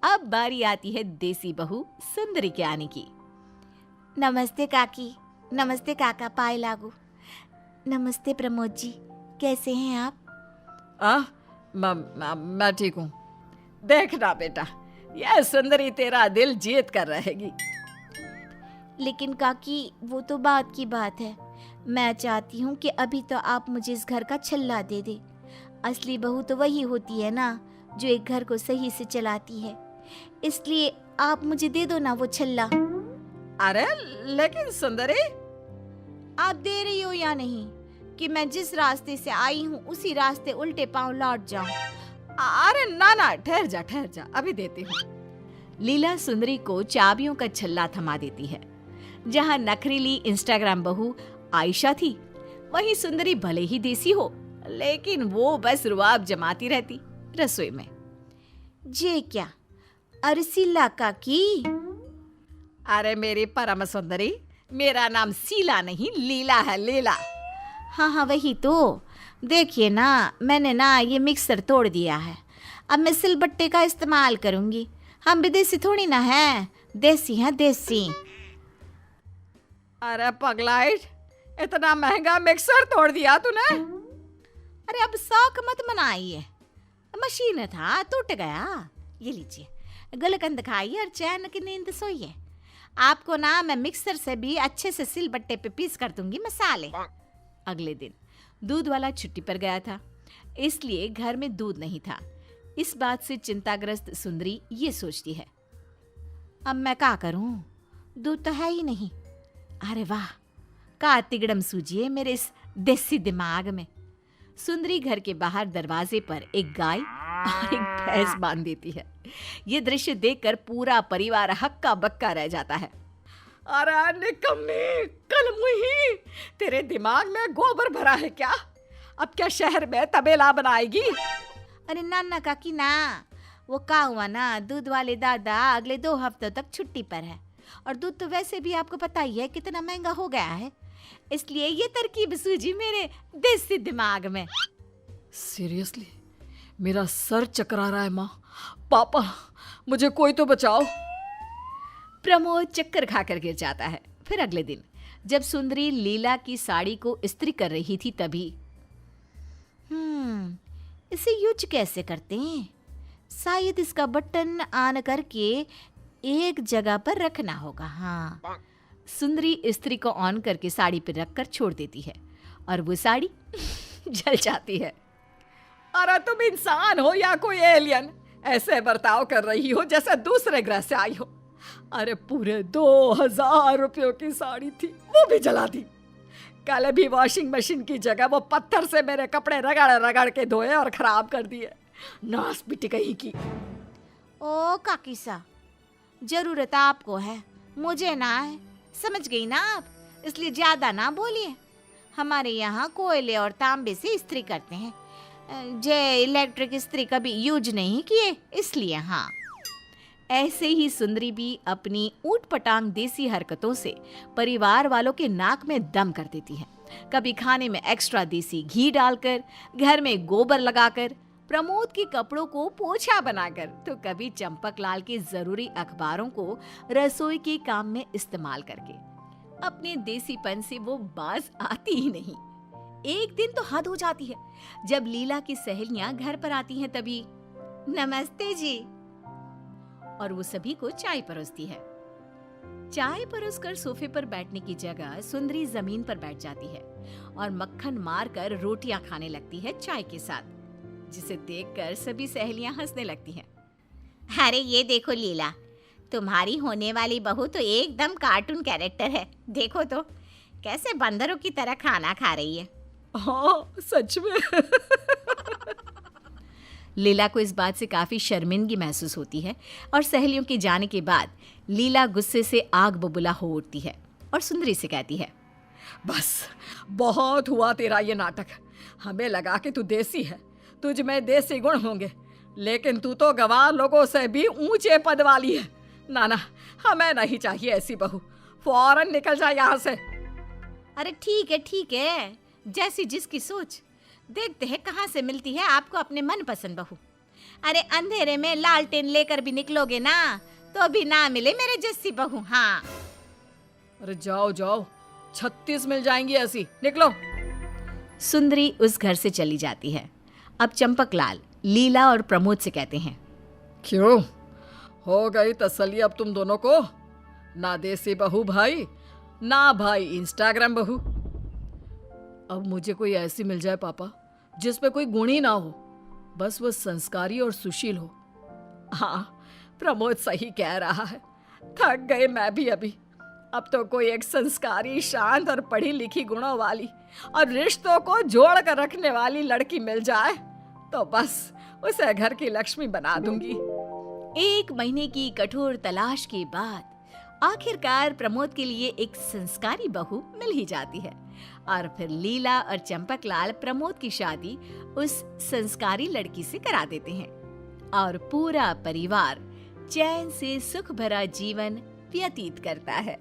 अब बारी आती है देसी बहू सुंदरी के आने की। नमस्ते काकी, नमस्ते काका, पाए लागू। नमस्ते प्रमोद जी, कैसे हैं आप? मैं ठीक हूँ। देखना बेटा, यह सुंदरी तेरा दिल जीत कर रहेगी। लेकिन काकी, वो तो बात की बात है। मैं चाहती हूँ कि अभी तो आप मुझे इस घर का छल्ला दे दे। असली बहू तो वही होती है ना, जो एक घर को सही से चलाती है। इसलिए आप मुझे दे दो ना वो छल्ला। अरे लेकिन सुंदरी, आप दे रही हो या नहीं कि मैं जिस रास्ते से आई हूँ उसी रास्ते उल्टे पांव लौट जाऊं? अरे ना, ठहर जा, अभी देती हूँ। लीला सुंदरी को चाबियों का छल्ला थमा देती है। जहाँ नखरीली इंस्टाग्राम बहू आयशा थी, वहीं सुंदरी भले ही देसी हो, लेकिन वो बस रुआब जमाती रहती रसोई में। जे क्या अरसिला काकी? अरे मेरी परम सुंदरी, मेरा नाम शीला नहीं लीला है, लीला। हाँ वही तो। देखिए ना, मैंने ना ये मिक्सर तोड़ दिया है। अब मैं सिलबट्टे का इस्तेमाल करूंगी। हम विदेशी थोड़ी ना हैं, देसी हैं देसी। अरे पगलाइट, इतना महंगा मिक्सर तोड़ दिया तूने? अरे अब शौक मत मनाइए, मशीन था टूट गया। ये लीजिए, गुलकंद खाइए और चैन की नींद सोइए। आपको ना मैं मिक्सर से भी अच्छे से सिलबट्टे पे पीस कर दूंगी मसाले। अगले दिन दूध वाला छुट्टी पर गया था, इसलिए घर में दूध नहीं था। इस बात से चिंताग्रस्त सुंदरी ये सोचती है, अब मैं क्या करूं, दूध तो है ही नहीं। अरे वाह, का तिगड़म सूझिए मेरे इस देसी दिमाग में। सुंदरी घर के बाहर दरवाजे पर एक गाय और एक भैंस बांध देती है। ये दृश्य देखकर पूरा परिवार हक्का बक्का रह जाता है। अरे निकम्मी, कल मुही, तेरे दिमाग में गोबर भरा है क्या? अब क्या शहर में तबेला बनाएगी? अरे नाना काकी ना, वो का हुआ ना, दूध वाले दादा अगले 2 हफ्तों तक छुट्टी पर है। और दूध तो वैसे भी आपको पता ही है कितना महंगा हो गया है। इसलिए ये तरकीब सूझी मेरे देसी दिमाग में। सीरियसली, मेरा सर चकरा रहा है माँ। पापा, मुझे कोई तो बचाओ। प्रमोद चक्कर खाकर गिर जाता है। फिर अगले दिन जब सुंदरी लीला की साड़ी को इस्त्री कर रही थी, तभी इसे यूज कैसे करते हैं? शायद इसका बटन ऑन करके एक जगह पर रखना होगा। हाँ, सुंदरी इस्त्री को ऑन करके साड़ी पर रखकर छोड़ देती है और वो साड़ी जल जाती है। अरे तुम इंसान हो या कोई एलियन? ऐसे बर्ताव कर रही हो जैसे दूसरे ग्रह से आई हो। अरे पूरे 2000 रुपयों की साड़ी थी, वो भी जला दी। कल भी वॉशिंग मशीन की जगह वो पत्थर से मेरे कपड़े रगड़ रगड़ के धोए और खराब कर दिए। नास पिटी कहीं की। ओ काकी सा, जरूरत आपको है, मुझे ना है। समझ गई ना आप? इसलिए ज्यादा ना बोलिए। हमारे यहाँ कोयले और तांबे से इस्त्री करते हैं, जे इलेक्ट्रिक इस्त्री कभी यूज नहीं किए, इसलिए। हाँ, ऐसे ही सुंदरी भी अपनी ऊटपटांग देसी हरकतों से परिवार वालों के नाक में दम कर देती है। कभी खाने में एक्स्ट्रा देसी घी डालकर, घर में गोबर लगाकर, प्रमोद के कपड़ों को पोछा बनाकर, तो कभी चंपक लाल के जरूरी अखबारों को रसोई के काम में इस्तेमाल करके। अपने देसीपन से वो बाज आती ही नहीं। एक दिन तो हद हो जाती है जब लीला की सहेलियां घर पर आती हैं, तभी नमस्ते जी, और वो सभी को चाय परोसती है। चाय परोसकर सोफे पर बैठने की जगह सुंदरी जमीन पर बैठ जाती है और मक्खन मारकर रोटियां खाने लगती है चाय के साथ, जिसे देखकर सभी सहेलियां हंसने लगती हैं। अरे ये देखो लीला, तुम्हारी होने वाली बहू तो एकदम कार्टून कैरेक्टर है। देखो तो कैसे बंदरों की तरह खाना खा रही है। हाँ सच में। लीला को इस बात से काफी शर्मिंदगी महसूस होती है और सहेलियों के जाने के बाद लीला गुस्से से आग बबूला हो उठती है और सुंदरी से कहती है, बस बहुत हुआ तेरा ये नाटक। हमें लगा कि तू देसी है, तुझ में देसी गुण होंगे, लेकिन तू तो गवार लोगों से भी ऊंचे पद वाली है। ना, हमें नहीं चाहिए ऐसी बहू। फौरन निकल जा यहाँ से। अरे ठीक है, जैसी जिसकी सोच। देखते हैं कहाँ से मिलती है आपको अपने मनपसंद बहू। अरे अंधेरे में लालटेन लेकर भी निकलोगे ना तो भी ना मिले मेरे जैसी बहू। हाँ अरे जाओ जाओ, 36 मिल जाएंगी ऐसी, निकलो। सुंदरी उस घर से चली जाती है। अब चंपकलाल लीला और प्रमोद से कहते हैं, क्यों, हो गई तसल्ली अब तुम दोनों को? ना देसी बहू भाई, ना भाई इंस्टाग्राम बहू। अब मुझे कोई ऐसी मिल जाए पापा जिसमें कोई गुण ही ना हो, बस वो संस्कारी और सुशील हो। हाँ, प्रमोद सही कह रहा है, थक गए मैं भी अभी। अब तो कोई एक संस्कारी, शांत और पढ़ी लिखी गुणों वाली और रिश्तों को जोड़ कर रखने वाली लड़की मिल जाए तो बस उसे घर की लक्ष्मी बना दूंगी। 1 महीने की कठोर तलाश के बाद आखिरकार प्रमोद के लिए एक संस्कारी बहू मिल ही जाती है और फिर लीला और चंपकलाल प्रमोद की शादी उस संस्कारी लड़की से करा देते हैं और पूरा परिवार चैन से सुख भरा जीवन व्यतीत करता है।